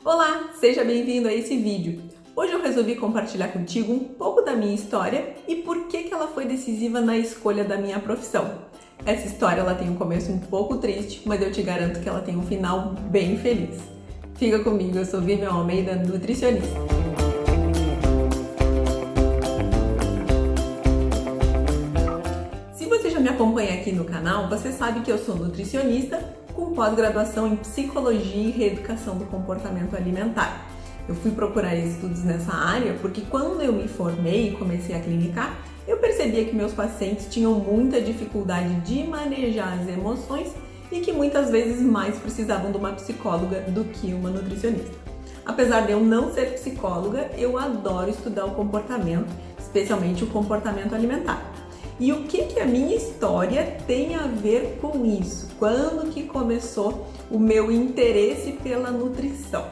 Olá, seja bem-vindo a esse vídeo. Hoje eu resolvi compartilhar contigo um pouco da minha história e por que ela foi decisiva na escolha da minha profissão. Essa história ela tem um começo um pouco triste, mas eu te garanto que ela tem um final bem feliz. Fica comigo, eu sou Vivian Almeida, nutricionista. Se você já me acompanha aqui no canal, você sabe que eu sou nutricionista com pós-graduação em Psicologia e Reeducação do Comportamento Alimentar. Eu fui procurar estudos nessa área porque quando eu me formei e comecei a clinicar, eu percebia que meus pacientes tinham muita dificuldade de manejar as emoções e que muitas vezes mais precisavam de uma psicóloga do que uma nutricionista. Apesar de eu não ser psicóloga, eu adoro estudar o comportamento, especialmente o comportamento alimentar. E o que a minha história tem a ver com isso? Quando que começou o meu interesse pela nutrição?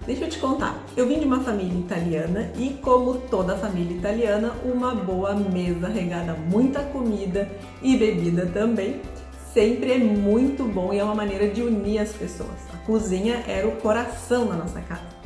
Deixa eu te contar, eu vim de uma família italiana e, como toda família italiana, uma boa mesa regada a muita comida e bebida também sempre é muito bom e é uma maneira de unir as pessoas. A cozinha era o coração da nossa casa.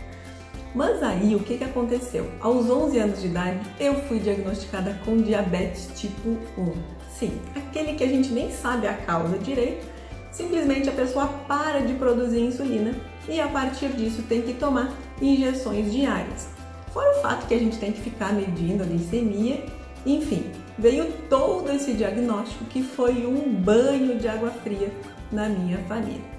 Mas aí, o que aconteceu? Aos 11 anos de idade, eu fui diagnosticada com diabetes tipo 1. Sim, aquele que a gente nem sabe a causa direito, simplesmente a pessoa para de produzir insulina e a partir disso tem que tomar injeções diárias. Fora o fato que a gente tem que ficar medindo a glicemia, enfim, veio todo esse diagnóstico que foi um banho de água fria na minha família.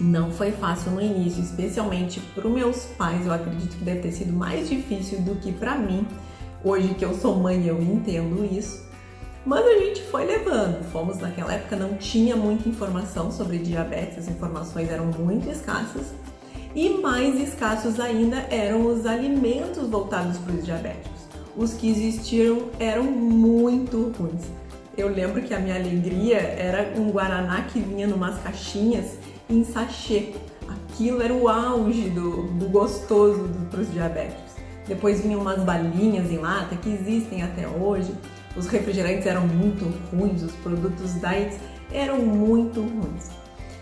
Não foi fácil no início, especialmente para os meus pais, eu acredito que deve ter sido mais difícil do que para mim. Hoje que eu sou mãe eu entendo isso, mas a gente foi levando. Naquela época não tinha muita informação sobre diabetes, as informações eram muito escassas e mais escassos ainda eram os alimentos voltados para os diabéticos. Os que existiam eram muito ruins. Eu lembro que a minha alegria era um guaraná que vinha numas caixinhas em sachê. Aquilo era o auge do gostoso para os diabéticos. Depois vinham umas balinhas em lata que existem até hoje. Os refrigerantes eram muito ruins, os produtos diet eram muito ruins.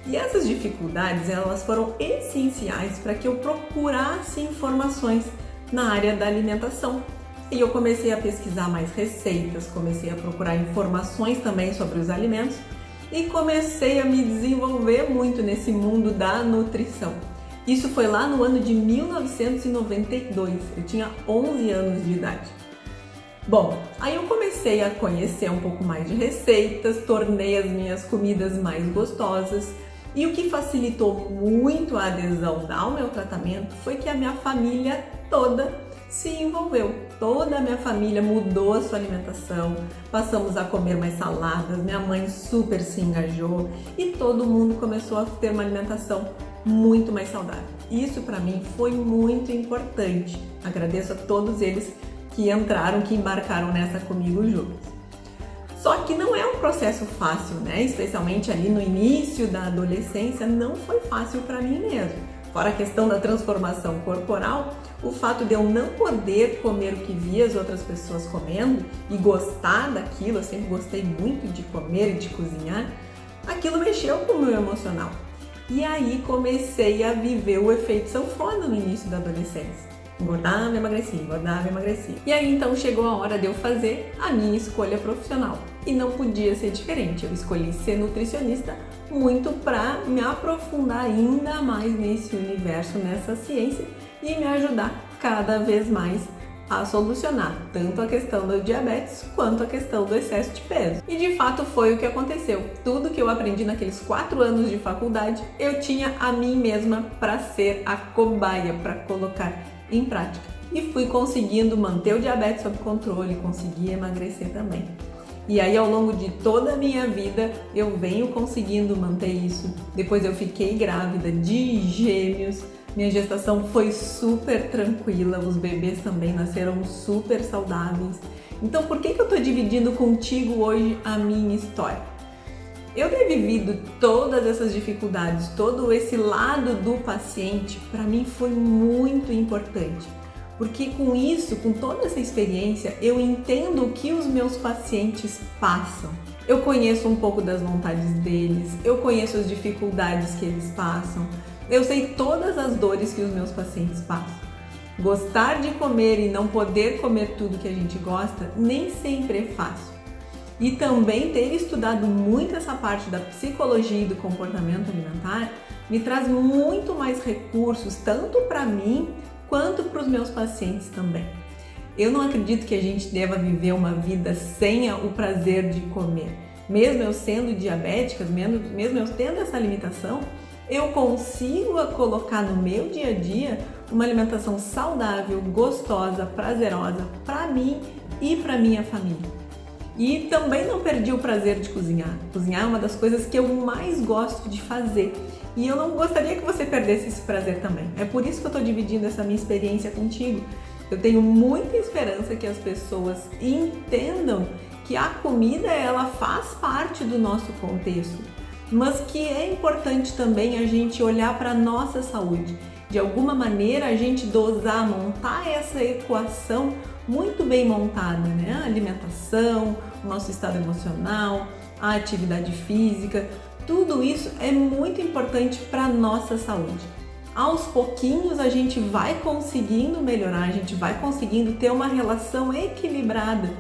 E essas dificuldades elas foram essenciais para que eu procurasse informações na área da alimentação. E eu comecei a pesquisar mais receitas, comecei a procurar informações também sobre os alimentos e comecei a me desenvolver muito nesse mundo da nutrição. Isso foi lá no ano de 1992, eu tinha 11 anos de idade. Bom, aí eu comecei a conhecer um pouco mais de receitas, tornei as minhas comidas mais gostosas e o que facilitou muito a adesão ao meu tratamento foi que a minha família toda se envolveu. Toda a minha família mudou a sua alimentação, passamos a comer mais saladas, minha mãe super se engajou e todo mundo começou a ter uma alimentação muito mais saudável. Isso para mim foi muito importante. Agradeço a todos eles que entraram, que embarcaram nessa comigo juntos. Só que não é um processo fácil, né? Especialmente ali no início da adolescência, não foi fácil para mim mesmo. Fora a questão da transformação corporal, o fato de eu não poder comer o que via as outras pessoas comendo e gostar daquilo, eu sempre gostei muito de comer e de cozinhar, aquilo mexeu com o meu emocional. E aí comecei a viver o efeito sanfona no início da adolescência. Engordava, emagrecia, engordava, emagrecia. E aí então chegou a hora de eu fazer a minha escolha profissional. E não podia ser diferente, eu escolhi ser nutricionista muito para me aprofundar ainda mais nesse universo, nessa ciência e me ajudar cada vez mais a solucionar tanto a questão do diabetes quanto a questão do excesso de peso. E de fato foi o que aconteceu. Tudo que eu aprendi naqueles 4 anos de faculdade, eu tinha a mim mesma para ser a cobaia, para colocar em prática. E fui conseguindo manter o diabetes sob controle, consegui emagrecer também. E aí ao longo de toda a minha vida eu venho conseguindo manter isso. Depois eu fiquei grávida de gêmeos, minha gestação foi super tranquila, os bebês também nasceram super saudáveis. Então por que eu tô dividindo contigo hoje a minha história? Eu ter vivido todas essas dificuldades, todo esse lado do paciente, para mim foi muito importante. Porque com isso, com toda essa experiência, eu entendo o que os meus pacientes passam. Eu conheço um pouco das vontades deles, eu conheço as dificuldades que eles passam, Eu sei todas as dores que os meus pacientes passam. Gostar de comer e não poder comer tudo que a gente gosta nem sempre é fácil. E também ter estudado muito essa parte da psicologia e do comportamento alimentar me traz muito mais recursos, tanto para mim quanto para os meus pacientes também. Eu não acredito que a gente deva viver uma vida sem o prazer de comer. Mesmo eu sendo diabética, mesmo eu tendo essa limitação, eu consigo colocar no meu dia a dia uma alimentação saudável, gostosa, prazerosa para mim e para minha família. E também não perdi o prazer de cozinhar. Cozinhar é uma das coisas que eu mais gosto de fazer. E eu não gostaria que você perdesse esse prazer também. É por isso que eu estou dividindo essa minha experiência contigo. Eu tenho muita esperança que as pessoas entendam que a comida ela faz parte do nosso contexto, mas que é importante também a gente olhar para a nossa saúde. De alguma maneira a gente dosar, montar essa equação muito bem montada, né? A alimentação, o nosso estado emocional, a atividade física, tudo isso é muito importante para a nossa saúde. Aos pouquinhos a gente vai conseguindo melhorar, a gente vai conseguindo ter uma relação equilibrada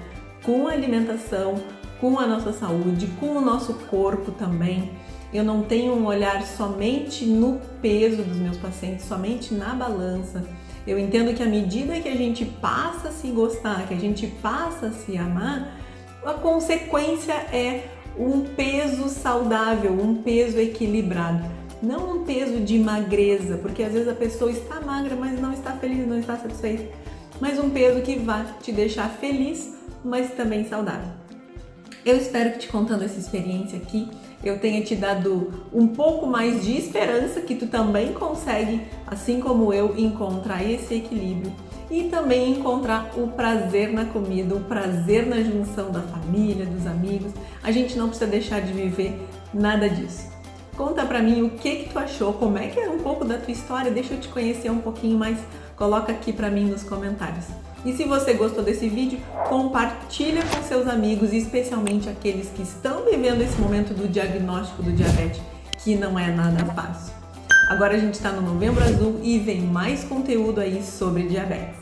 com a alimentação, com a nossa saúde, com o nosso corpo também. Eu não tenho um olhar somente no peso dos meus pacientes, somente na balança. Eu entendo que à medida que a gente passa a se gostar, que a gente passa a se amar, a consequência é um peso saudável, um peso equilibrado. Não um peso de magreza, porque às vezes a pessoa está magra, mas não está feliz, não está satisfeita. Mas um peso que vai te deixar feliz, mas também saudável. Eu espero que te contando essa experiência aqui, eu tenha te dado um pouco mais de esperança que tu também consegue, assim como eu, encontrar esse equilíbrio e também encontrar o prazer na comida, o prazer na junção da família, dos amigos. A gente não precisa deixar de viver nada disso. Conta pra mim o que tu achou, como é que é um pouco da tua história, deixa eu te conhecer um pouquinho mais, coloca aqui pra mim nos comentários. E se você gostou desse vídeo, compartilha com seus amigos, especialmente aqueles que estão vivendo esse momento do diagnóstico do diabetes, que não é nada fácil. Agora a gente está no Novembro Azul e vem mais conteúdo aí sobre diabetes.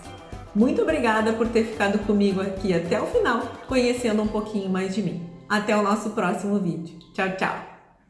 Muito obrigada por ter ficado comigo aqui até o final, conhecendo um pouquinho mais de mim. Até o nosso próximo vídeo. Tchau, tchau!